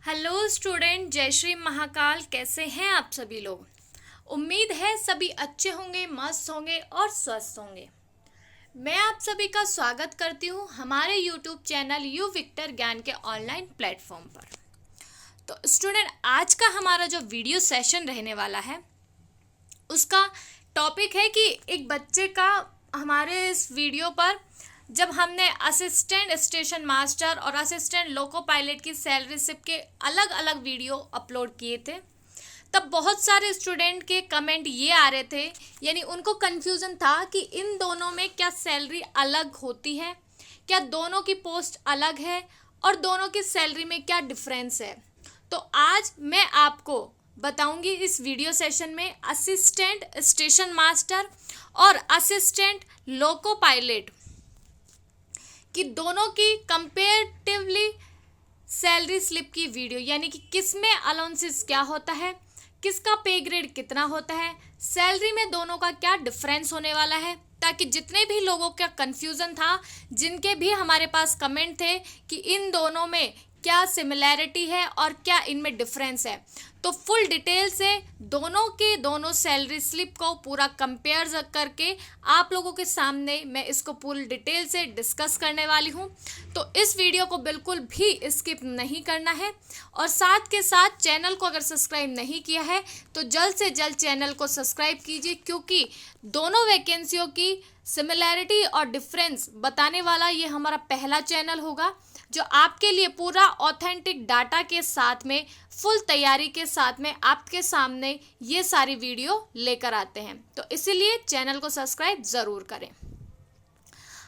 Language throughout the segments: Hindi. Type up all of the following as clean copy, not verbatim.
हेलो स्टूडेंट, जय श्री महाकाल। कैसे हैं आप सभी लोग? उम्मीद है सभी अच्छे होंगे, मस्त होंगे और स्वस्थ होंगे। मैं आप सभी का स्वागत करती हूं हमारे यूट्यूब चैनल यू विक्टर ज्ञान के ऑनलाइन प्लेटफॉर्म पर। तो स्टूडेंट, आज का हमारा जो वीडियो सेशन रहने वाला है उसका टॉपिक है कि एक बच्चे का हमारे इस वीडियो पर जब हमने असिस्टेंट स्टेशन मास्टर और असिस्टेंट लोको पायलट की सैलरी स्लिप के अलग अलग वीडियो अपलोड किए थे, तब बहुत सारे स्टूडेंट के कमेंट ये आ रहे थे, यानी उनको कन्फ्यूज़न था कि इन दोनों में क्या सैलरी अलग होती है, क्या दोनों की पोस्ट अलग है और दोनों की सैलरी में क्या डिफरेंस है। तो आज मैं आपको बताऊंगी इस वीडियो सेशन में असिस्टेंट स्टेशन मास्टर और असिस्टेंट लोको पायलट कि दोनों की कंपेरेटिवली सैलरी स्लिप की वीडियो, यानी कि किस में अलाउंसेस क्या होता है, किसका पे ग्रेड कितना होता है, सैलरी में दोनों का क्या डिफरेंस होने वाला है, ताकि जितने भी लोगों का कंफ्यूजन था, जिनके भी हमारे पास कमेंट थे कि इन दोनों में क्या सिमिलैरिटी है और क्या इनमें डिफरेंस है, तो फुल डिटेल से दोनों के दोनों सैलरी स्लिप को पूरा कंपेयर करके आप लोगों के सामने मैं इसको पूरी डिटेल से डिस्कस करने वाली हूँ। तो इस वीडियो को बिल्कुल भी स्किप नहीं करना है और साथ के साथ चैनल को अगर सब्सक्राइब नहीं किया है तो जल्द से जल्द चैनल को सब्सक्राइब कीजिए, क्योंकि दोनों वैकेंसियों की सिमिलैरिटी और डिफरेंस बताने वाला ये हमारा पहला चैनल होगा, जो आपके लिए पूरा ऑथेंटिक डाटा के साथ में फुल तैयारी के साथ में आपके सामने ये सारी वीडियो लेकर आते हैं। तो इसीलिए चैनल को सब्सक्राइब ज़रूर करें।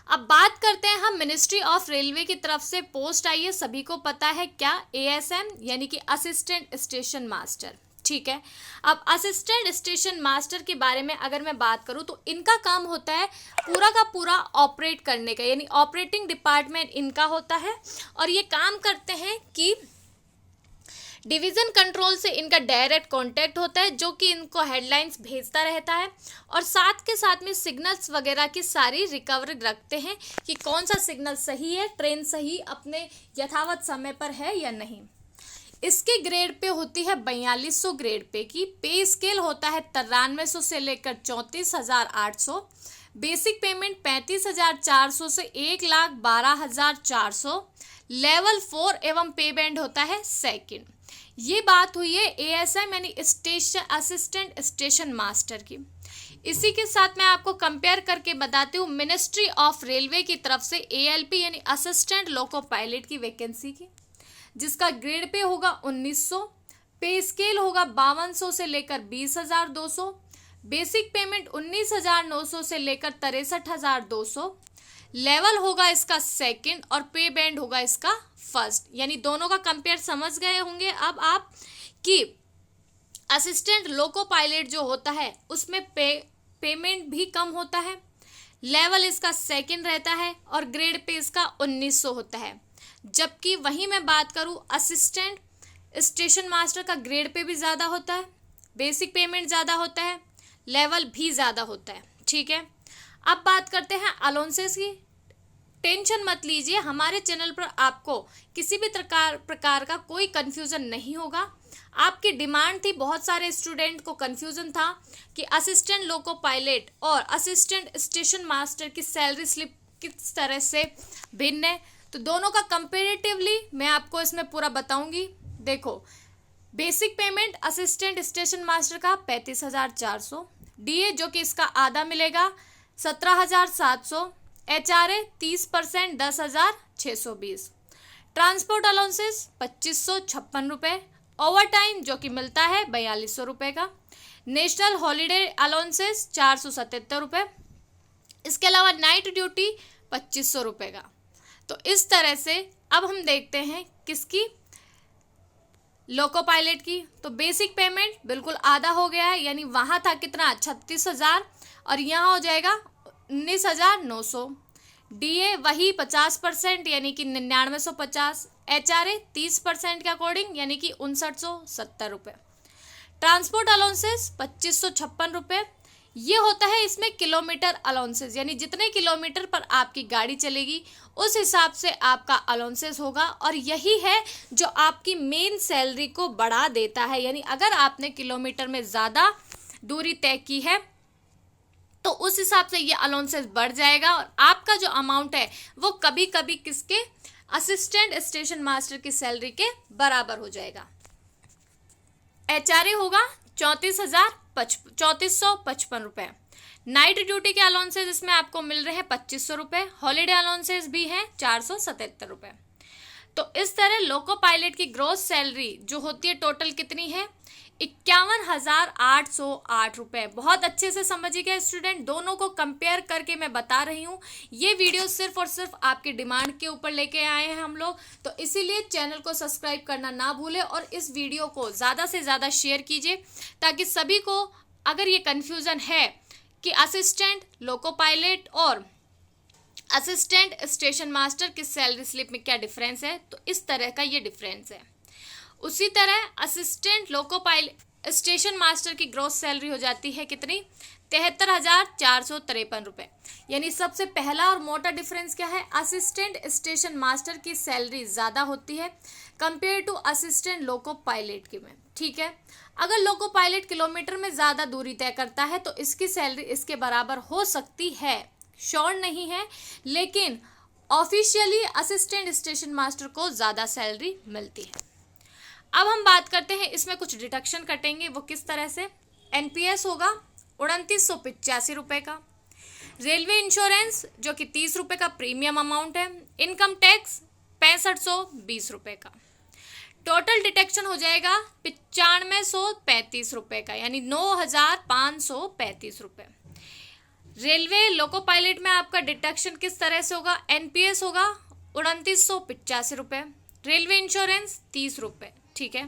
अब बात करते हैं हम मिनिस्ट्री ऑफ रेलवे की तरफ से पोस्ट आई है, सभी को पता है क्या, एएसएम यानी कि असिस्टेंट स्टेशन मास्टर। ठीक है, अब असिस्टेंट स्टेशन मास्टर के बारे में अगर मैं बात करूं तो इनका काम होता है पूरा का पूरा ऑपरेट करने का, यानी ऑपरेटिंग डिपार्टमेंट इनका होता है और ये काम करते हैं कि डिवीज़न कंट्रोल से इनका डायरेक्ट कांटेक्ट होता है, जो कि इनको हेडलाइंस भेजता रहता है और साथ के साथ में सिग्नल्स वगैरह की सारी रिकवरी रखते हैं कि कौन सा सिग्नल सही है, ट्रेन सही अपने यथावत समय पर है या नहीं। इसके ग्रेड पे होती है 4200 ग्रेड पे की, पे स्केल होता है 9300 से लेकर 34,800, बेसिक पेमेंट 35,400 से 1,12,400, लेवल 4 एवं पे बैंड होता है सेकंड। ये बात हुई है एएसएम यानी स्टेशन असिस्टेंट स्टेशन मास्टर की। इसी के साथ मैं आपको कंपेयर करके बताती हूँ मिनिस्ट्री ऑफ रेलवे की तरफ से एएलपी यानी असिस्टेंट लोको पायलट की वैकेंसी की, जिसका ग्रेड पे होगा 1900, पे स्केल होगा 5200 से लेकर 20,200, बेसिक पेमेंट 19,900 से लेकर 63,200, लेवल होगा इसका सेकंड और पे बैंड होगा इसका फर्स्ट। यानी दोनों का कंपेयर समझ गए होंगे अब आप कि असिस्टेंट लोको पायलट जो होता है उसमें पेमेंट भी कम होता है, लेवल इसका सेकंड रहता है और ग्रेड पे इसका 1900 होता है। जबकि वहीं मैं बात करूं असिस्टेंट स्टेशन मास्टर का ग्रेड पे भी ज़्यादा होता है, बेसिक पेमेंट ज़्यादा होता है, लेवल भी ज़्यादा होता है। ठीक है, अब बात करते हैं अलाउंसेस की। टेंशन मत लीजिए, हमारे चैनल पर आपको किसी भी प्रकार का कोई कन्फ्यूज़न नहीं होगा। आपकी डिमांड थी, बहुत सारे स्टूडेंट को कन्फ्यूज़न था कि असिस्टेंट लोको पायलट और असिस्टेंट स्टेशन मास्टर की सैलरी स्लिप किस तरह से भिन्न है, तो दोनों का कंपेरेटिवली मैं आपको इसमें पूरा बताऊंगी। देखो, basic payment assistant station master का 35,400, डीए जो कि इसका आधा मिलेगा 17,700, एचआरए 30% 10,620, ट्रांसपोर्ट अलाउंसेस 2,556 रुपये, ओवर टाइम जो कि मिलता है 4,200 रुपये का, नेशनल हॉलीडे अलाउंसेस 477 रुपये, इसके अलावा नाइट ड्यूटी 2,500 रुपये का। तो इस तरह से अब हम देखते हैं किसकी, लोको पायलट की। तो बेसिक पेमेंट बिल्कुल आधा हो गया है, यानी वहाँ था कितना 36,000 और यहाँ हो जाएगा 19,900, डीए वही 50% यानी कि 9950, एचआरए 30% के अकॉर्डिंग यानी कि 5970 रुपये, ट्रांसपोर्ट अलाउंसेस 2,556 रुपये, ये होता है इसमें किलोमीटर अलाउंसेस, यानी जितने किलोमीटर पर आपकी गाड़ी चलेगी उस हिसाब से आपका अलाउंसेस होगा, और यही है जो आपकी मेन सैलरी को बढ़ा देता है। यानी अगर आपने किलोमीटर में ज़्यादा दूरी तय की है तो उस हिसाब से ये अलाउंसेस बढ़ जाएगा, और आपका जो अमाउंट है वो कभी कभी किसके, असिस्टेंट स्टेशन मास्टर की सैलरी के बराबर हो जाएगा। HRA होगा 34,55 रुपये। नाइट ड्यूटी के अलाउंसेस इसमें आपको मिल रहे हैं 2500 रुपये। हॉलीडे अलाउंसेस भी हैं 477 रुपये। तो इस तरह लोको पायलट की ग्रोस सैलरी जो होती है टोटल कितनी है, 51,808 रुपये। बहुत अच्छे से समझिएगा स्टूडेंट, दोनों को कंपेयर करके मैं बता रही हूँ। ये वीडियो सिर्फ और सिर्फ आपकी डिमांड के ऊपर लेके आए हैं हम लोग, तो इसीलिए चैनल को सब्सक्राइब करना ना भूलें और इस वीडियो को ज़्यादा से ज़्यादा शेयर कीजिए, ताकि सभी को अगर ये कन्फ्यूज़न है कि असिस्टेंट लोको पायलट और असिस्टेंट स्टेशन मास्टर की सैलरी स्लिप में क्या डिफरेंस है, तो इस तरह का ये डिफरेंस है। उसी तरह assistant loco pilot station master की ग्रोस सैलरी हो जाती है कितनी, 73,453 रुपये। यानी सबसे पहला और मोटा डिफरेंस क्या है, असिस्टेंट स्टेशन मास्टर की सैलरी ज़्यादा होती है compare to assistant loco pilot की में। ठीक है, अगर लोको पायलट किलोमीटर में ज़्यादा दूरी तय करता है तो इसकी सैलरी इसके बराबर हो सकती है, श्योर नहीं है, लेकिन ऑफिशियली असिस्टेंट स्टेशन मास्टर को ज़्यादा सैलरी मिलती है। अब हम बात करते हैं इसमें कुछ डिडक्शन कटेंगे, वो किस तरह से। NPS होगा 2985 रुपये का। रेलवे इंश्योरेंस जो कि 30 रुपये का प्रीमियम अमाउंट है। इनकम टैक्स 6520 रुपये का। टोटल डिडक्शन हो जाएगा 9535 रुपये का, यानी 9535 रुपये। रेलवे लोको पायलट में आपका डिडक्शन किस तरह से होगा, NPS होगा 2985 रुपये, रेलवे इंश्योरेंस 30 रुपये। ठीक है,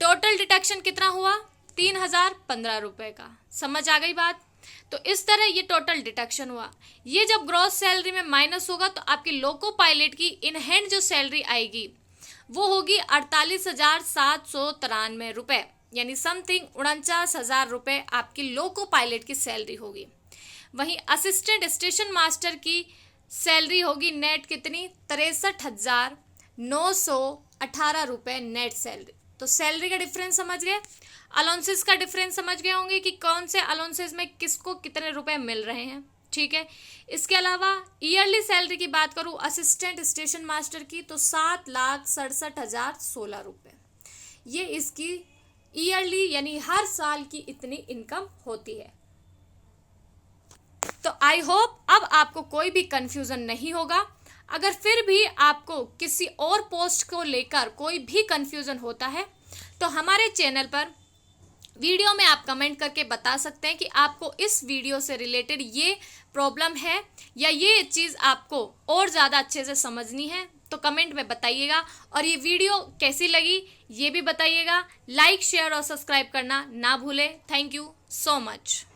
टोटल डिडक्शन कितना हुआ, 3015 रुपये का। समझ आ गई बात। तो इस तरह ये टोटल डिडक्शन हुआ। ये जब ग्रॉस सैलरी में माइनस होगा तो आपकी लोको पायलट की इन हैंड जो सैलरी आएगी वो होगी 48,793 रुपये, यानी समथिंग 49,000 रुपये आपकी लोको पायलट की सैलरी होगी। वहीं असिस्टेंट स्टेशन मास्टर की सैलरी होगी नेट कितनी, 63,918 रुपये नेट सैलरी। तो सैलरी का डिफरेंस समझ गए, अलाउंसेस का डिफरेंस समझ गए होंगे कि कौन से अलाउंसेस में किसको कितने रुपए मिल रहे हैं। ठीक है, इसके अलावा ईयरली सैलरी की बात करूँ असिस्टेंट स्टेशन मास्टर की तो 7,67,016 रुपये, ये इसकी ईयरली यानी हर साल की इतनी इनकम होती है। तो आई होप अब आपको कोई भी कंफ्यूजन नहीं होगा। अगर फिर भी आपको किसी और पोस्ट को लेकर कोई भी कंफ्यूजन होता है तो हमारे चैनल पर वीडियो में आप कमेंट करके बता सकते हैं कि आपको इस वीडियो से रिलेटेड ये प्रॉब्लम है या ये चीज़ आपको और ज़्यादा अच्छे से समझनी है, तो कमेंट में बताइएगा। और ये वीडियो कैसी लगी ये भी बताइएगा। लाइक, शेयर और सब्सक्राइब करना ना भूलें। Thank you so much.